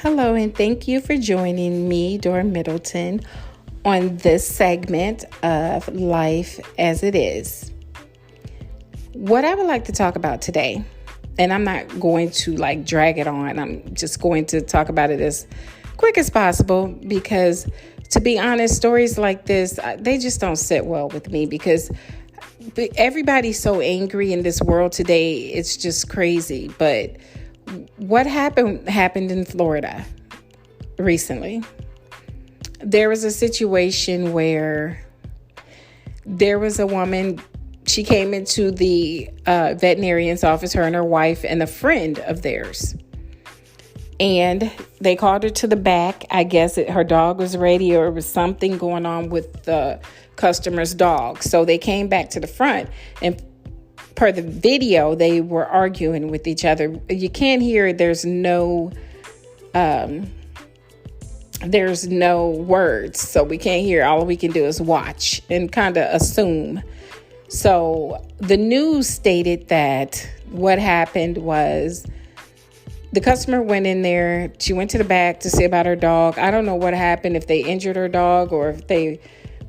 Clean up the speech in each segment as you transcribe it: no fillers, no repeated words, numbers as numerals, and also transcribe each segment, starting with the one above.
Hello, and thank you for joining me, Dora Middleton, on this segment of Life as It Is. What I would like to talk about today, and I'm not going to drag it on, I'm just going to talk about it as quick as possible because, to be honest, stories like this, they just don't sit well with me because everybody's so angry in this world today. It's just crazy. But what happened in Florida recently. There was a situation where there was a woman. She came into the veterinarian's office, her and her wife and a friend of theirs. And they called her to the back. I guess her dog was ready or it was something going on with the customer's dog. So they came back to the front, and per the video, they were arguing with each other. You can't hear it. There's no words, so we can't hear. All we can do is watch and kind of assume. So the news stated that what happened was the customer went in there. She went to the back to see about her dog. I don't know what happened, if they injured her dog or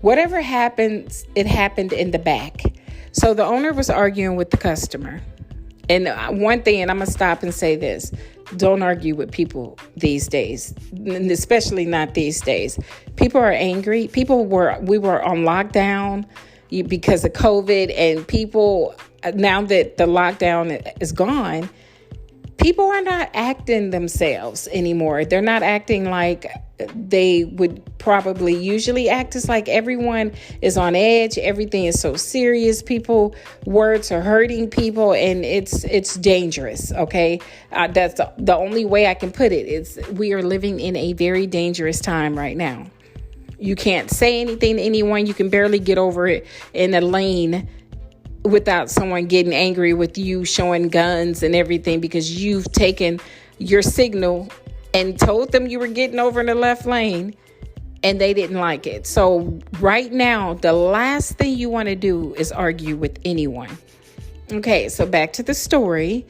whatever happened, it happened in the back. So the owner was arguing with the customer. And one thing, and I'm going to stop and say this, don't argue with people these days, and especially not these days. People are angry. We were on lockdown because of COVID, and people, now that the lockdown is gone, people are not acting themselves anymore. They're not acting like they would probably usually act. It's like everyone is on edge. Everything is so serious. Words are hurting people, and it's dangerous. Okay. That's the only way I can put it. We are living in a very dangerous time right now. You can't say anything to anyone. You can barely get over it in a lane without someone getting angry with you, showing guns and everything because you've taken your signal and told them you were getting over in the left lane and they didn't like it. So right now, the last thing you want to do is argue with anyone. Okay, so back to the story.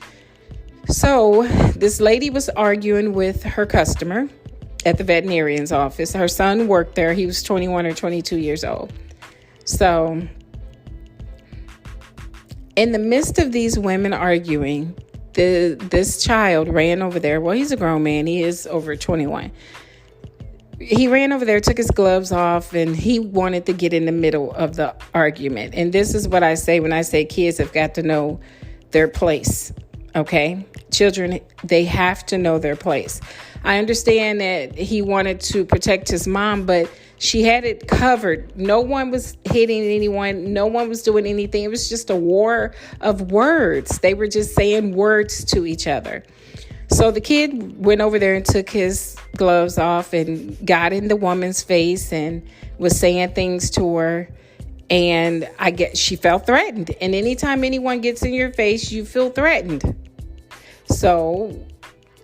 So this lady was arguing with her customer at the veterinarian's office. Her son worked there. He was 21 or 22 years old. So in the midst of these women arguing, this child ran over there. Well, he's a grown man. He is over 21. He ran over there, took his gloves off, and he wanted to get in the middle of the argument. And this is what I say when I say kids have got to know their place. Okay? Children, they have to know their place. I understand that he wanted to protect his mom, but she had it covered. No one was hitting anyone. No one was doing anything. It was just a war of words. They were just saying words to each other. So the kid went over there and took his gloves off and got in the woman's face and was saying things to her. And I guess she felt threatened. And anytime anyone gets in your face, you feel threatened. So,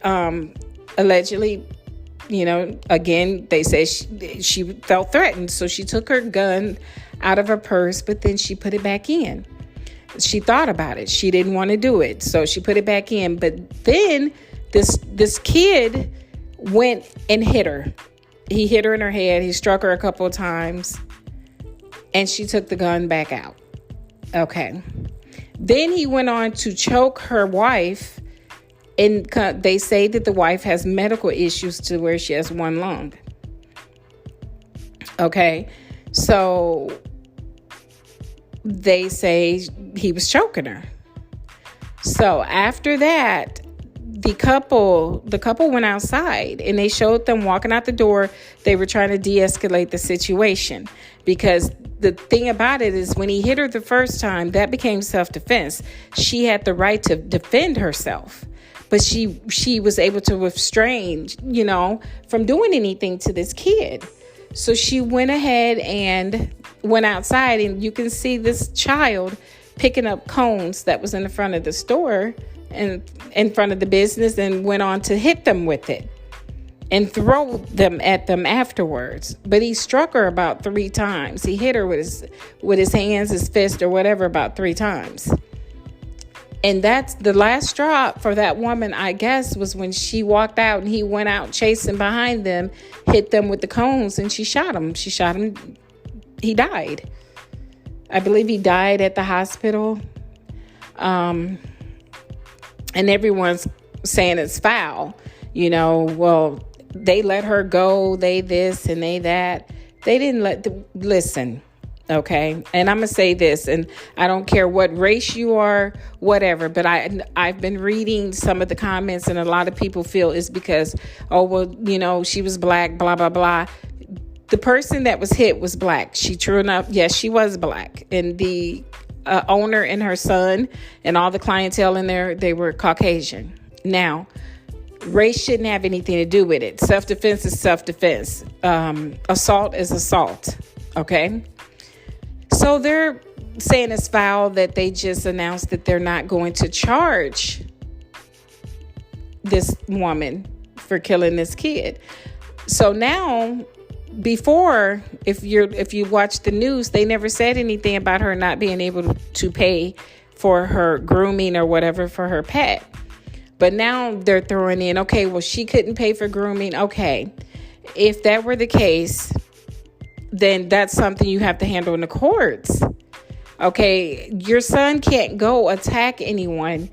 allegedly, again, they say she felt threatened. So she took her gun out of her purse, but then she put it back in. She thought about it. She didn't want to do it. So she put it back in. But then this kid went and hit her. He hit her in her head. He struck her a couple of times. And she took the gun back out. Okay. Then he went on to choke her wife. And they say that the wife has medical issues to where she has one lung. Okay. So they say he was choking her. So after that, the couple went outside and they showed them walking out the door. They were trying to de-escalate the situation because the thing about it is when he hit her the first time, that became self-defense. She had the right to defend herself. But she was able to restrain, from doing anything to this kid. So she went ahead and went outside, and you can see this child picking up cones that was in the front of the store and in front of the business, and went on to hit them with it and throw them at them afterwards. But he struck her about 3 times. He hit her with his hands, his fist, or whatever, about 3 times. And that's the last straw for that woman, I guess, was when she walked out and he went out chasing behind them, hit them with the cones, and she shot him. He died. I believe he died at the hospital. And everyone's saying it's foul. Well, they let her go, they this and they that. They didn't listen. Okay. And I'm going to say this, and I don't care what race you are, whatever, but I've been reading some of the comments, and a lot of people feel it's because, she was black, blah, blah, blah. The person that was hit was black. True enough, yes, she was black. And the owner and her son and all the clientele in there, they were Caucasian. Now, race shouldn't have anything to do with it. Self-defense is self-defense. Assault is assault. Okay. So they're saying it's foul that they just announced that they're not going to charge this woman for killing this kid. So now, before, if you watch the news, they never said anything about her not being able to pay for her grooming or whatever for her pet. But now they're throwing in, okay, well, she couldn't pay for grooming. Okay, if that were the case, then that's something you have to handle in the courts. Okay, your son can't go attack anyone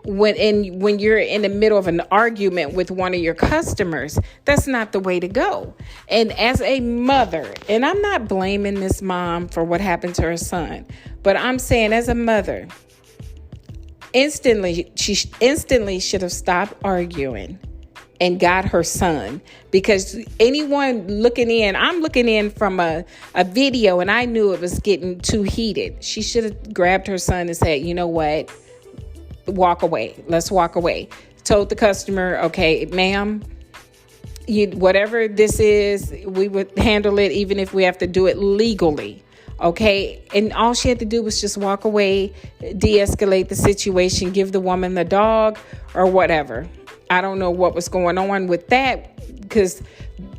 when you're in the middle of an argument with one of your customers. That's not the way to go. And as a mother, and I'm not blaming this mom for what happened to her son, but I'm saying as a mother, she instantly should have stopped arguing and got her son, because anyone looking in, I'm looking in from a video, and I knew it was getting too heated. She should have grabbed her son and said, you know what, walk away. Let's walk away. Told the customer, okay, ma'am, whatever this is, we would handle it even if we have to do it legally. Okay. And all she had to do was just walk away, de-escalate the situation, give the woman the dog or whatever. I don't know what was going on with that, because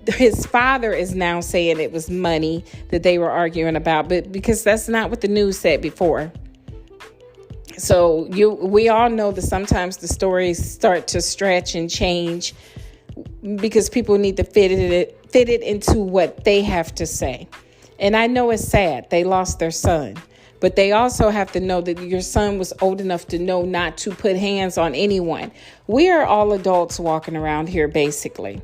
his father is now saying it was money that they were arguing about, but because that's not what the news said before. So we all know that sometimes the stories start to stretch and change because people need to fit it into what they have to say. And I know it's sad. They lost their son. But they also have to know that your son was old enough to know not to put hands on anyone. We are all adults walking around here, basically.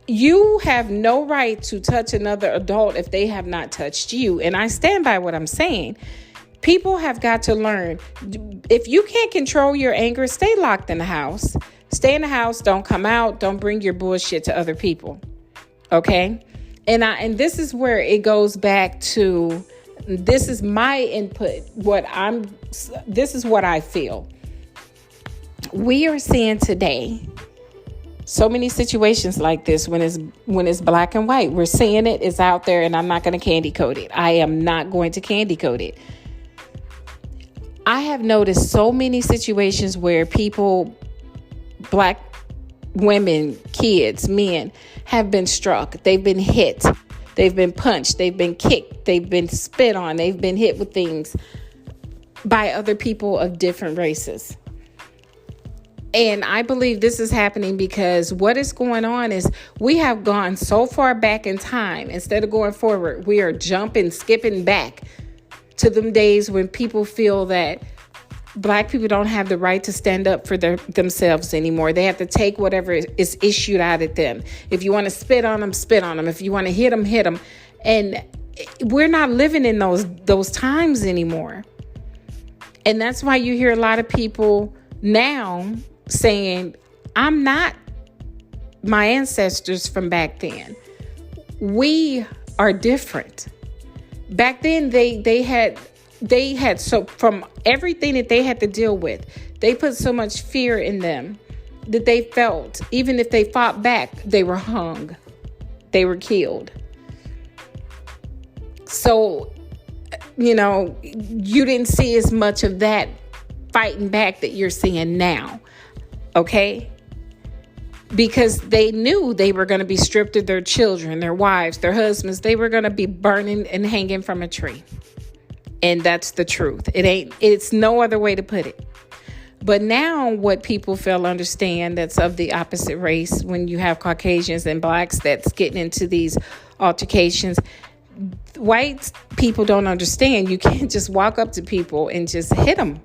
You have no right to touch another adult if they have not touched you. And I stand by what I'm saying. People have got to learn. If you can't control your anger, stay locked in the house. Stay in the house. Don't come out. Don't bring your bullshit to other people. Okay? And this is where it goes back to, this is my input. This is what I feel. We are seeing today so many situations like this when it's black and white. We're seeing it. It's out there, and I'm not going to candy coat it. I am not going to candy coat it. I have noticed so many situations where people, black women, kids, men, have been struck. They've been hit. They've been punched. They've been kicked. They've been spit on. They've been hit with things by other people of different races. And I believe this is happening because what is going on is we have gone so far back in time. Instead of going forward, we are skipping back to them days when people feel that Black people don't have the right to stand up for themselves anymore. They have to take whatever is issued out at them. If you want to spit on them, spit on them. If you want to hit them, hit them. And we're not living in those times anymore. And that's why you hear a lot of people now saying, I'm not my ancestors from back then. We are different. Back then, they had so from everything that they had to deal with, they put so much fear in them that they felt even if they fought back, they were hung, they were killed. So, you didn't see as much of that fighting back that you're seeing now. Okay? Because they knew they were going to be stripped of their children, their wives, their husbands. They were going to be burning and hanging from a tree. And that's the truth. It's no other way to put it. But now what people fail to understand that's of the opposite race, when you have Caucasians and blacks that's getting into these altercations, white people don't understand. You can't just walk up to people and just hit them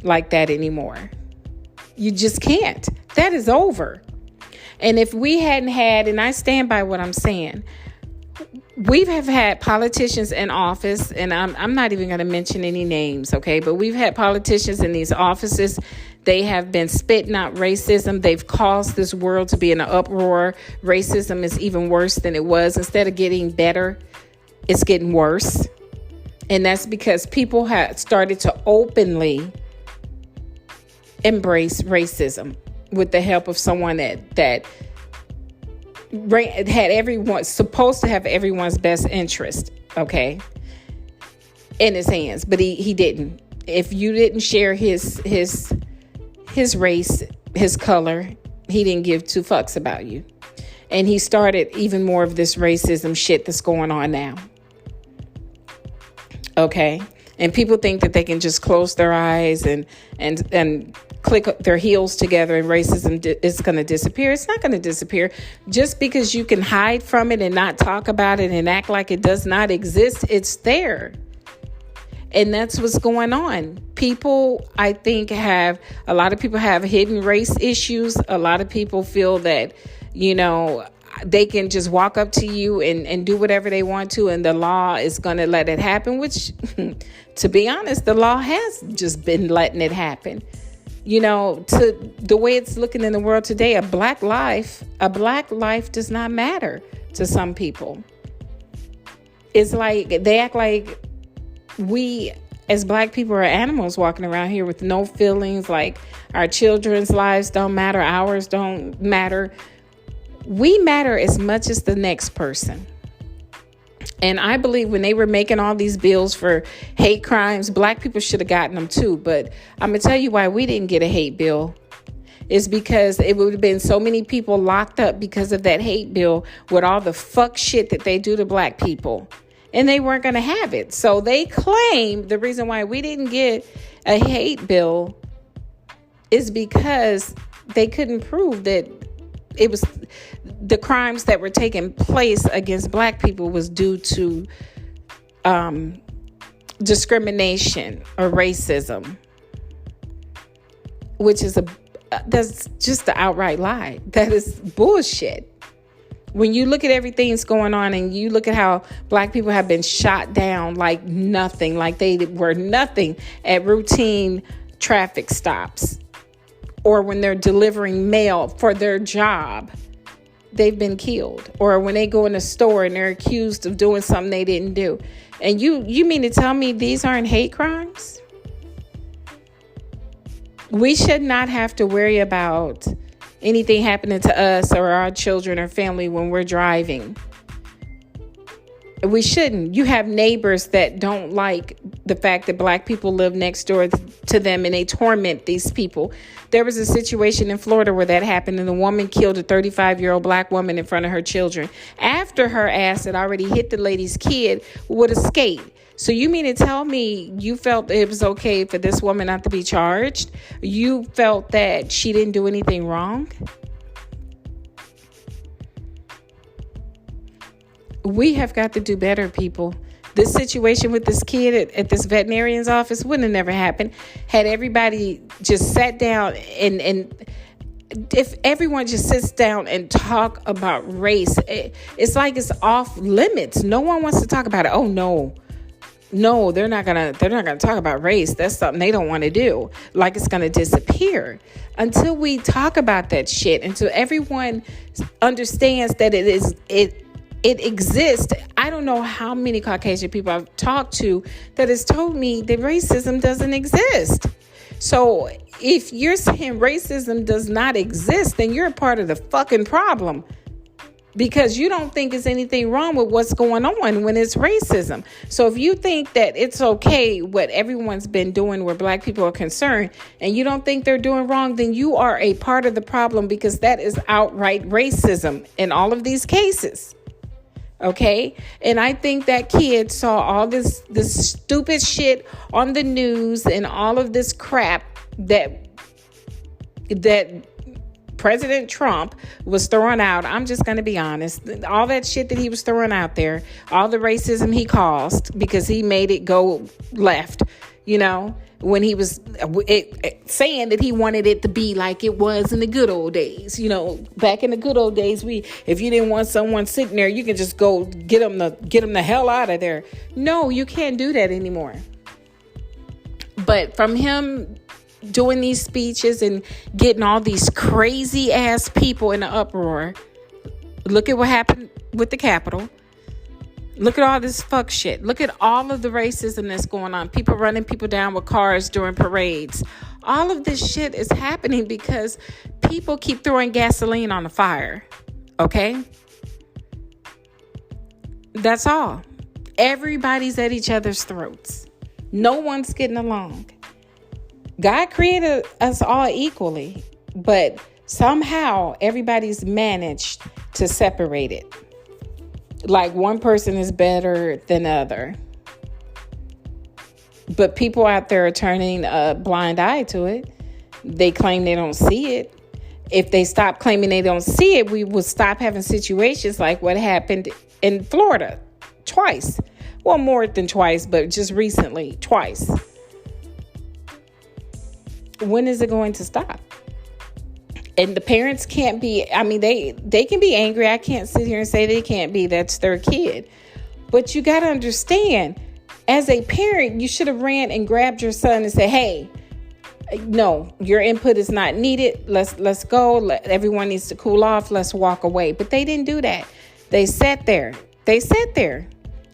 like that anymore. You just can't. That is over. And if we hadn't had, and I stand by what I'm saying, we have had politicians in office, and I'm not even going to mention any names, okay? But we've had politicians in these offices. They have been spitting out racism. They've caused this world to be in an uproar. Racism is even worse than it was. Instead of getting better, it's getting worse. And that's because people have started to openly embrace racism with the help of someone that had everyone, supposed to have everyone's best interest, okay, in his hands, but he didn't. If you didn't share his race, his color, he didn't give two fucks about you. And he started even more of this racism shit that's going on now. Okay? And people think that they can just close their eyes and click their heels together and racism is going to disappear. It's not going to disappear. Just because you can hide from it and not talk about it and act like it does not exist, it's there. And that's what's going on. People, I think, a lot of people have hidden race issues. A lot of people feel that, they can just walk up to you and do whatever they want to, and the law is going to let it happen, which, to be honest, the law has just been letting it happen. To the way it's looking in the world today, a black life does not matter to some people. It's like they act like we as black people are animals walking around here with no feelings, like our children's lives don't matter, ours don't matter. We matter as much as the next person. And I believe when they were making all these bills for hate crimes, black people should have gotten them too. But I'm going to tell you why we didn't get a hate bill. It's because it would have been so many people locked up because of that hate bill with all the fuck shit that they do to black people. And they weren't going to have it. So they claim the reason why we didn't get a hate bill is because they couldn't prove that it was the crimes that were taking place against black people was due to discrimination or racism, which is that's just an outright lie. That is bullshit. When you look at everything that's going on and you look at how black people have been shot down like nothing, like they were nothing at routine traffic stops, or when they're delivering mail for their job, they've been killed. Or when they go in a store and they're accused of doing something they didn't do. And you mean to tell me these aren't hate crimes? We should not have to worry about anything happening to us or our children or family when we're driving. We shouldn't. You have neighbors that don't like the fact that black people live next door to them and they torment these people. There was a situation in Florida where that happened, and the woman killed a 35-year-old black woman in front of her children after her ass had already hit the lady's kid with a skate. So you mean to tell me you felt it was okay for this woman not to be charged? You felt that she didn't do anything wrong? We have got to do better, people. This situation with this kid at this veterinarian's office wouldn't have never happened had everybody just sat down and if everyone just sits down and talk about race. It's like it's off limits. No one wants to talk about it. Oh no, they're not gonna talk about race. That's something they don't want to do. Like it's gonna disappear until we talk about that shit. Until everyone understands that it exists. I don't know how many Caucasian people I've talked to that has told me that racism doesn't exist. So if you're saying racism does not exist, then you're a part of the fucking problem, because you don't think there's anything wrong with what's going on when it's racism. So if you think that it's okay what everyone's been doing where black people are concerned, and you don't think they're doing wrong, then you are a part of the problem, because that is outright racism in all of these cases. Okay. And I think that kid saw all this stupid shit on the news and all of this crap that President Trump was throwing out. I'm just going to be honest. All that shit that he was throwing out there, all the racism he caused because he made it go left, when he was saying that he wanted it to be like it was in the good old days. Back in the good old days, if you didn't want someone sitting there, you can just go get them the hell out of there. No, you can't do that anymore. But from him doing these speeches and getting all these crazy ass people in the uproar, look at what happened with the Capitol. Look at all this fuck shit. Look at all of the racism that's going on. People running people down with cars during parades. All of this shit is happening because people keep throwing gasoline on the fire. Okay? That's all. Everybody's at each other's throats. No one's getting along. God created us all equally, but somehow everybody's managed to separate it. Like one person is better than the other. But people out there are turning a blind eye to it. They claim they don't see it. If they stop claiming they don't see it, we will stop having situations like what happened in Florida twice. Well, more than twice, but just recently, twice. When is it going to stop? And the parents can't be, they can be angry. I can't sit here and say they can't be. That's their kid. But you got to understand, as a parent, you should have ran and grabbed your son and said, hey, no, your input is not needed. Let's go. Everyone needs to cool off. Let's walk away. But they didn't do that. They sat there.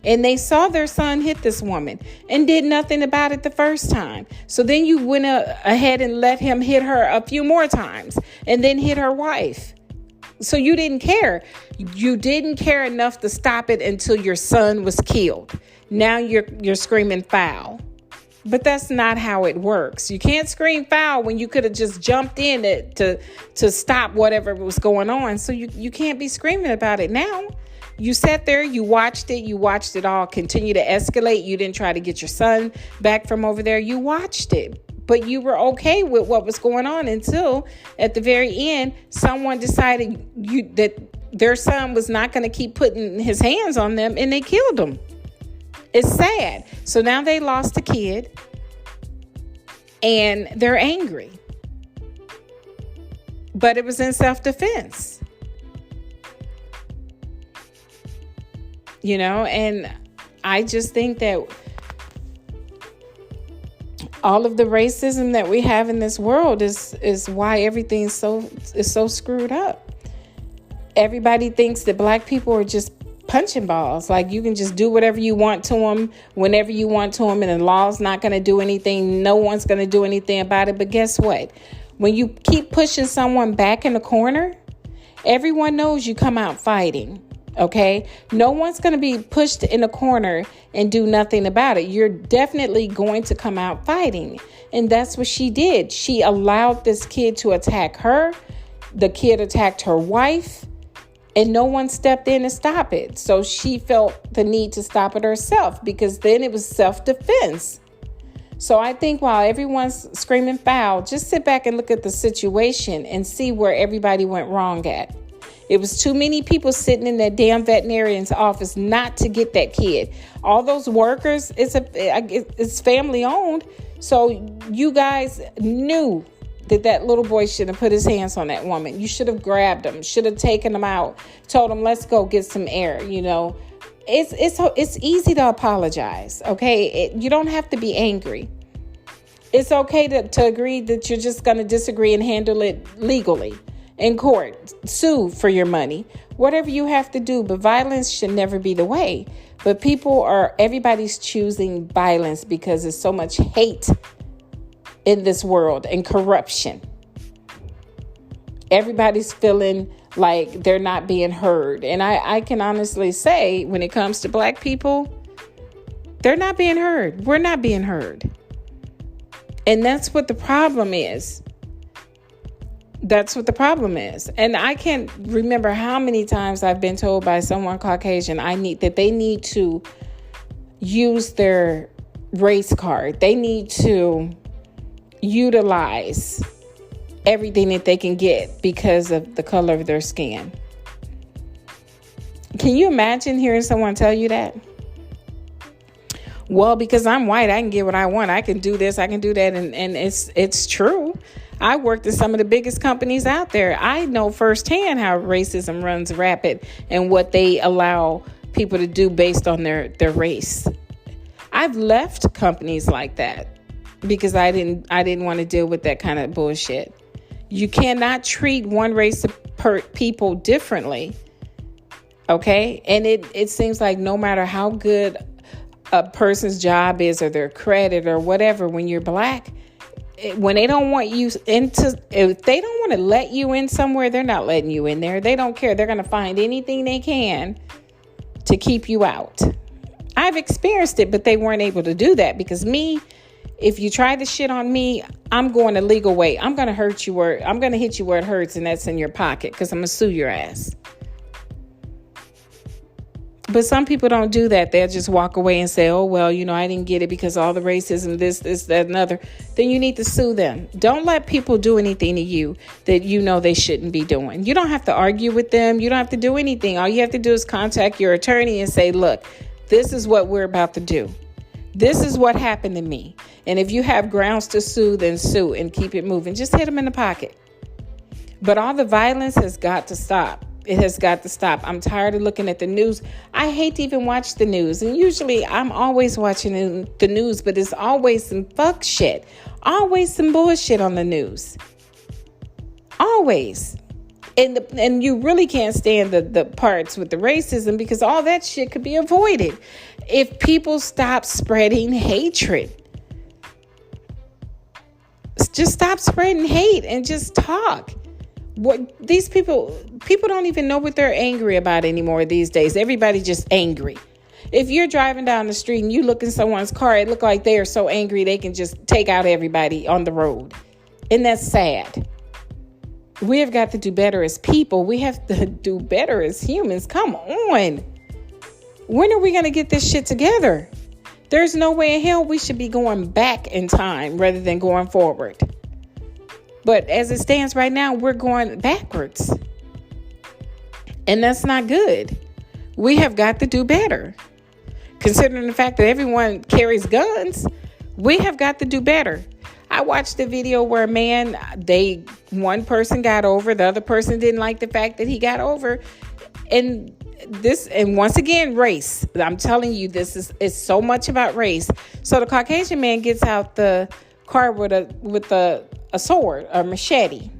And they saw their son hit this woman and did nothing about it the first time. So then you went ahead and let him hit her a few more times and then hit her wife. So you didn't care. You didn't care enough to stop it until your son was killed. Now you're screaming foul. But that's not how it works. You can't scream foul when you could have just jumped in to stop whatever was going on. So you can't be screaming about it now. You sat there, you watched it all continue to escalate. You didn't try to get your son back from over there. You watched it, but you were okay with what was going on until at the very end, someone decided that their son was not going to keep putting his hands on them and they killed him. It's sad. So now they lost a kid and they're angry, but it was in self-defense. And I just think that all of the racism that we have in this world is why everything is so screwed up. Everybody thinks that black people are just punching balls. Like you can just do whatever you want to them, whenever you want to them, and the law's not going to do anything. No one's going to do anything about it. But guess what? When you keep pushing someone back in the corner, everyone knows you come out fighting. Okay, no one's going to be pushed in a corner and do nothing about it. You're definitely going to come out fighting. And that's what she did. She allowed this kid to attack her. The kid attacked her wife and no one stepped in to stop it. So she felt the need to stop it herself because then it was self-defense. So I think while everyone's screaming foul, just sit back and look at the situation and see where everybody went wrong at. It was too many people sitting in that damn veterinarian's office not to get that kid. All those workers, it's family owned. So you guys knew that little boy shouldn't have put his hands on that woman. You should have grabbed him, should have taken him out, told him, let's go get some air. It's easy to apologize. Okay. You don't have to be angry. It's okay to agree that you're just going to disagree and handle it legally. In court, sue for your money, whatever you have to do. But violence should never be the way. But everybody's choosing violence because there's so much hate in this world and corruption. Everybody's feeling like they're not being heard. And I can honestly say when it comes to black people, they're not being heard. We're not being heard. And that's what the problem is. That's what the problem is. And I can't remember how many times I've been told by someone Caucasian that they need to use their race card. They need to utilize everything that they can get because of the color of their skin. Can you imagine hearing someone tell you that? Well, because I'm white, I can get what I want. I can do this, I can do that. And it's true. I worked at some of the biggest companies out there. I know firsthand how racism runs rapid and what they allow people to do based on their race. I've left companies like that because I didn't want to deal with that kind of bullshit. You cannot treat one race of people differently. Okay? And it seems like no matter how good a person's job is or their credit or whatever, when you're black, when they don't want you into, if they don't want to let you in somewhere, they're not letting you in there. They don't care. They're going to find anything they can to keep you out. I've experienced it, but they weren't able to do that because if you try to shit on me, I'm going the legal way. I'm going to hurt you I'm going to hit you where it hurts, and that's in your pocket because I'm going to sue your ass. But some people don't do that. They'll just walk away and say, oh, well, I didn't get it because all the racism, this, that, and other. Then you need to sue them. Don't let people do anything to you that they shouldn't be doing. You don't have to argue with them. You don't have to do anything. All you have to do is contact your attorney and say, look, this is what we're about to do. This is what happened to me. And if you have grounds to sue, then sue and keep it moving. Just hit them in the pocket. But all the violence has got to stop. It has got to stop. I'm tired of looking at the news. I hate to even watch the news. And usually I'm always watching the news, but it's always some fuck shit. Always some bullshit on the news. Always. And you really can't stand the parts with the racism because all that shit could be avoided if people stop spreading hatred. Just stop spreading hate and just talk. What these people don't even know what they're angry about anymore these days. Everybody's just angry. If you're driving down the street and you look in someone's car, it looks like they are so angry they can just take out everybody on the road. And that's sad. We have got to do better as people. We have to do better as humans. Come on. When are we going to get this shit together? There's no way in hell we should be going back in time rather than going forward. But as it stands right now, we're going backwards. And that's not good. We have got to do better. Considering the fact that everyone carries guns, we have got to do better. I watched a video where one person got over, the other person didn't like the fact that he got over. And once again, race. I'm telling you, it's so much about race. So the Caucasian man gets out the car with a sword, a machete.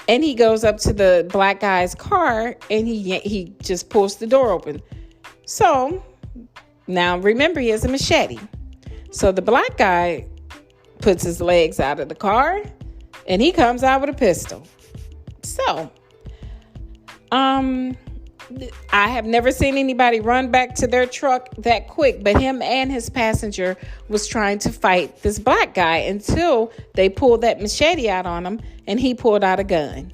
And he goes up to the black guy's car and he just pulls the door open. So now remember, he has a machete. So the black guy puts his legs out of the car and he comes out with a pistol. So, I have never seen anybody run back to their truck that quick, but him and his passenger was trying to fight this black guy until they pulled that machete out on him and he pulled out a gun.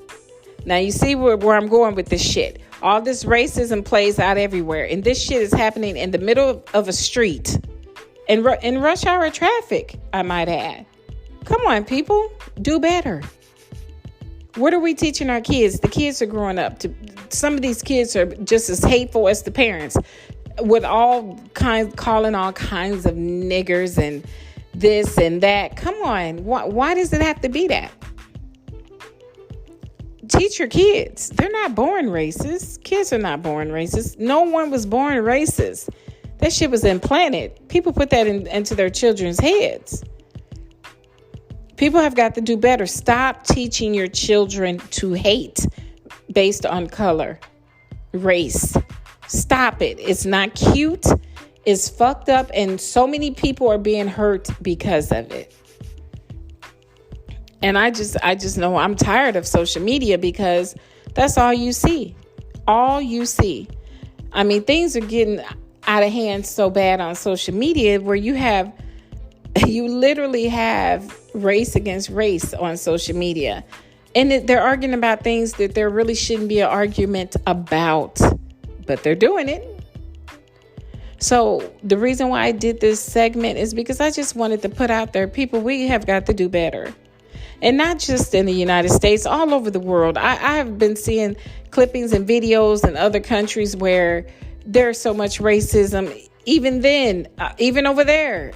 Now you see where I'm going with this shit. All this racism plays out everywhere, and this shit is happening in the middle of a street in rush hour traffic, I might add. Come on, people, do better. What are we teaching our kids? The kids are growing up. Some of these kids are just as hateful as the parents, with calling all kinds of niggers and this and that. Come on, why does it have to be that? Teach your kids. They're not born racist. Kids are not born racist. No one was born racist. That shit was implanted. People put that into their children's heads. People have got to do better. Stop teaching your children to hate based on color, race. Stop it. It's not cute. It's fucked up. And so many people are being hurt because of it. And I just know I'm tired of social media because that's all you see. All you see. I mean, things are getting out of hand so bad on social media where you literally have race against race on social media. And they're arguing about things that there really shouldn't be an argument about, but they're doing it. So the reason why I did this segment is because I just wanted to put out there, people, we have got to do better. And not just in the United States, all over the world. I have been seeing clippings and videos in other countries where there's so much racism. Even then, even over there.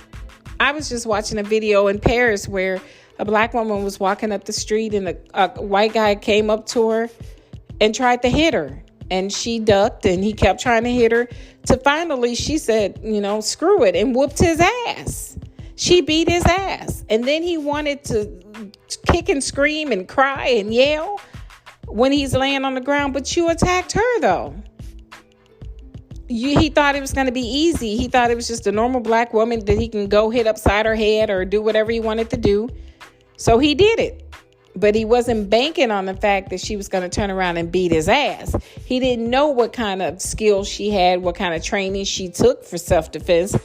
I was just watching a video in Paris where a black woman was walking up the street and a white guy came up to her and tried to hit her. And she ducked and he kept trying to hit her. To finally, she said, screw it, and whooped his ass. She beat his ass. And then he wanted to kick and scream and cry and yell when he's laying on the ground. But you attacked her, though. He thought it was going to be easy. He thought it was just a normal black woman that he can go hit upside her head or do whatever he wanted to do. So he did it. But he wasn't banking on the fact that she was going to turn around and beat his ass. He didn't know what kind of skills she had, what kind of training she took for self-defense.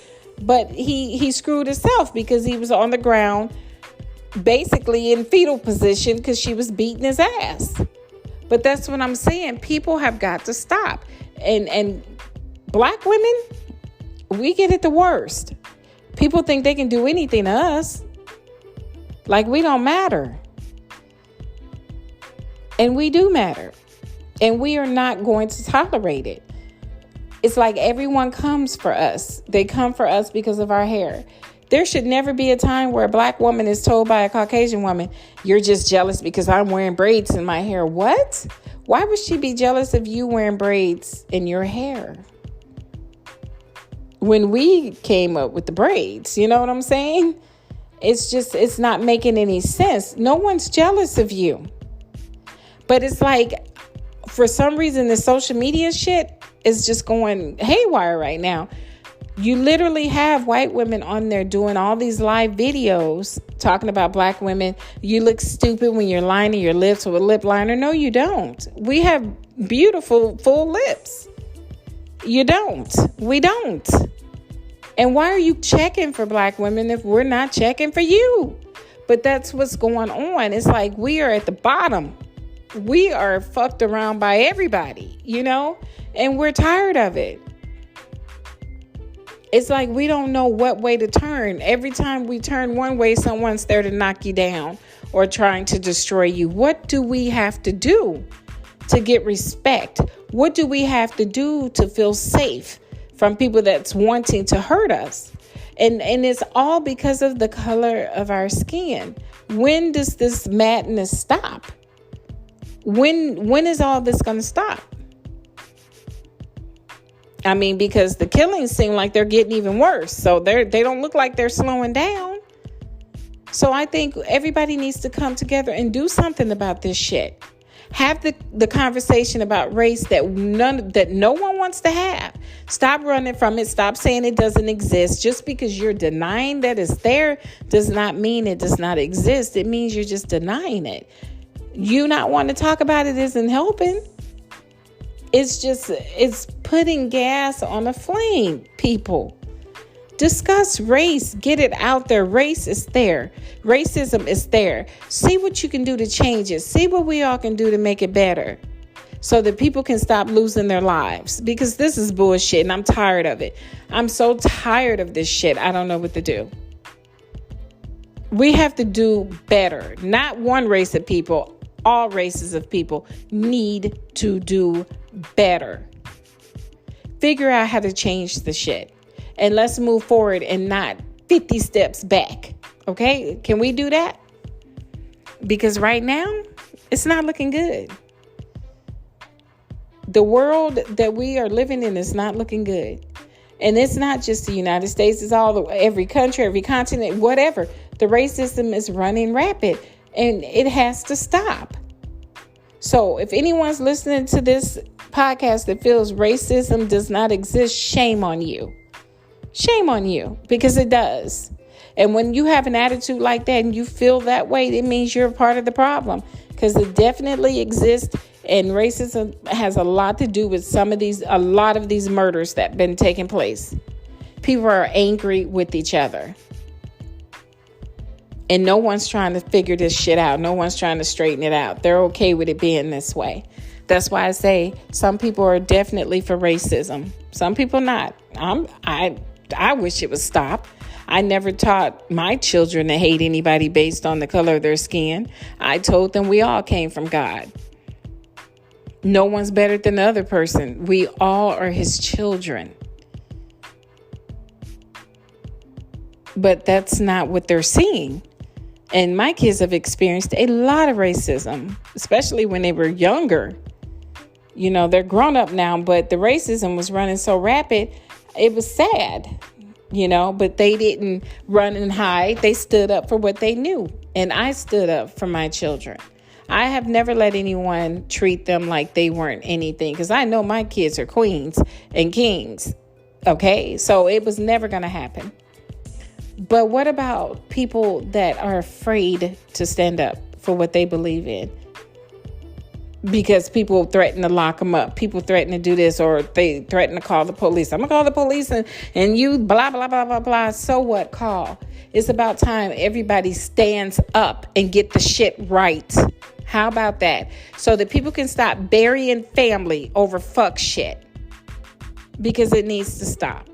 But he screwed himself because he was on the ground, basically in fetal position because she was beating his ass. But that's what I'm saying. People have got to stop. And black women, we get it the worst. People think they can do anything to us. Like we don't matter. And we do matter. And we are not going to tolerate it. It's like everyone comes for us. They come for us because of our hair. There should never be a time where a black woman is told by a Caucasian woman, you're just jealous because I'm wearing braids in my hair. What? Why would she be jealous of you wearing braids in your hair? When we came up with the braids, you know what I'm saying? It's not making any sense. No one's jealous of you. But it's like, for some reason, the social media shit is just going haywire right now. You literally have white women on there doing all these live videos talking about black women. You look stupid when you're lining your lips with a lip liner. No, you don't. We have beautiful, full lips. You don't. We don't. And why are you checking for black women if we're not checking for you? But that's what's going on. It's like we are at the bottom. We are fucked around by everybody, and we're tired of it. It's like we don't know what way to turn. Every time we turn one way, someone's there to knock you down or trying to destroy you. What do we have to do to get respect? What do we have to do to feel safe from people that's wanting to hurt us? And it's all because of the color of our skin. When does this madness stop? When is all this going to stop? I mean, because the killings seem like they're getting even worse. So they don't look like they're slowing down. So I think everybody needs to come together and do something about this shit. Have the conversation about race that no one wants to have. Stop running from it. Stop saying it doesn't exist. Just because you're denying that it's there does not mean it does not exist. It means you're just denying it. You not wanting to talk about it isn't helping. It's putting gas on a flame, people. Discuss race. Get it out there. Race is there. Racism is there. See what you can do to change it. See what we all can do to make it better so that people can stop losing their lives. Because this is bullshit and I'm tired of it. I'm so tired of this shit. I don't know what to do. We have to do better. Not one race of people. All races of people need to do better. Figure out how to change the shit. And let's move forward and not 50 steps back. Okay? Can we do that? Because right now, it's not looking good. The world that we are living in is not looking good. And it's not just the United States. It's every country, every continent, whatever. The racism is running rapid. And it has to stop. So if anyone's listening to this podcast that feels racism does not exist, shame on you. Shame on you, because it does. And when you have an attitude like that and you feel that way, it means you're a part of the problem, because it definitely exists. And racism has a lot to do with a lot of these murders that have been taking place. People are angry with each other. And no one's trying to figure this shit out. No one's trying to straighten it out. They're okay with it being this way. That's why I say some people are definitely for racism. Some people not. I wish it would stop. I never taught my children to hate anybody based on the color of their skin. I told them we all came from God. No one's better than the other person. We all are his children. But that's not what they're seeing. And my kids have experienced a lot of racism, especially when they were younger. You know, they're grown up now, but the racism was running so rapid, it was sad, you know, but they didn't run and hide. They stood up for what they knew. And I stood up for my children. I have never let anyone treat them like they weren't anything, because I know my kids are queens and kings. Okay, so it was never going to happen. But what about people that are afraid to stand up for what they believe in? Because people threaten to lock them up. People threaten to do this, or they threaten to call the police. I'm going to call the police and you blah, blah, blah, blah, blah. So what? Call. It's about time everybody stands up and get the shit right. How about that? So that people can stop burying family over fuck shit. Because it needs to stop.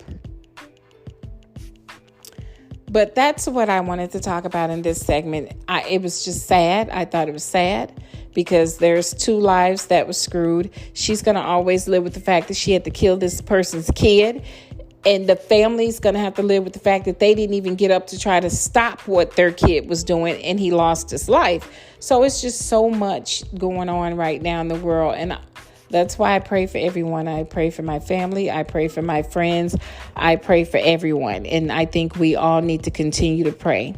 But that's what I wanted to talk about in this segment. It was just sad. I thought it was sad because there's 2 lives that were screwed. She's going to always live with the fact that she had to kill this person's kid. And the family's going to have to live with the fact that they didn't even get up to try to stop what their kid was doing, and he lost his life. So it's just so much going on right now in the world. And that's why I pray for everyone. I pray for my family. I pray for my friends. I pray for everyone. And I think we all need to continue to pray.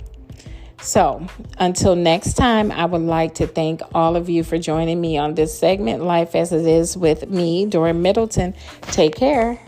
So until next time, I would like to thank all of you for joining me on this segment, Life as It Is with me, Dora Middleton. Take care.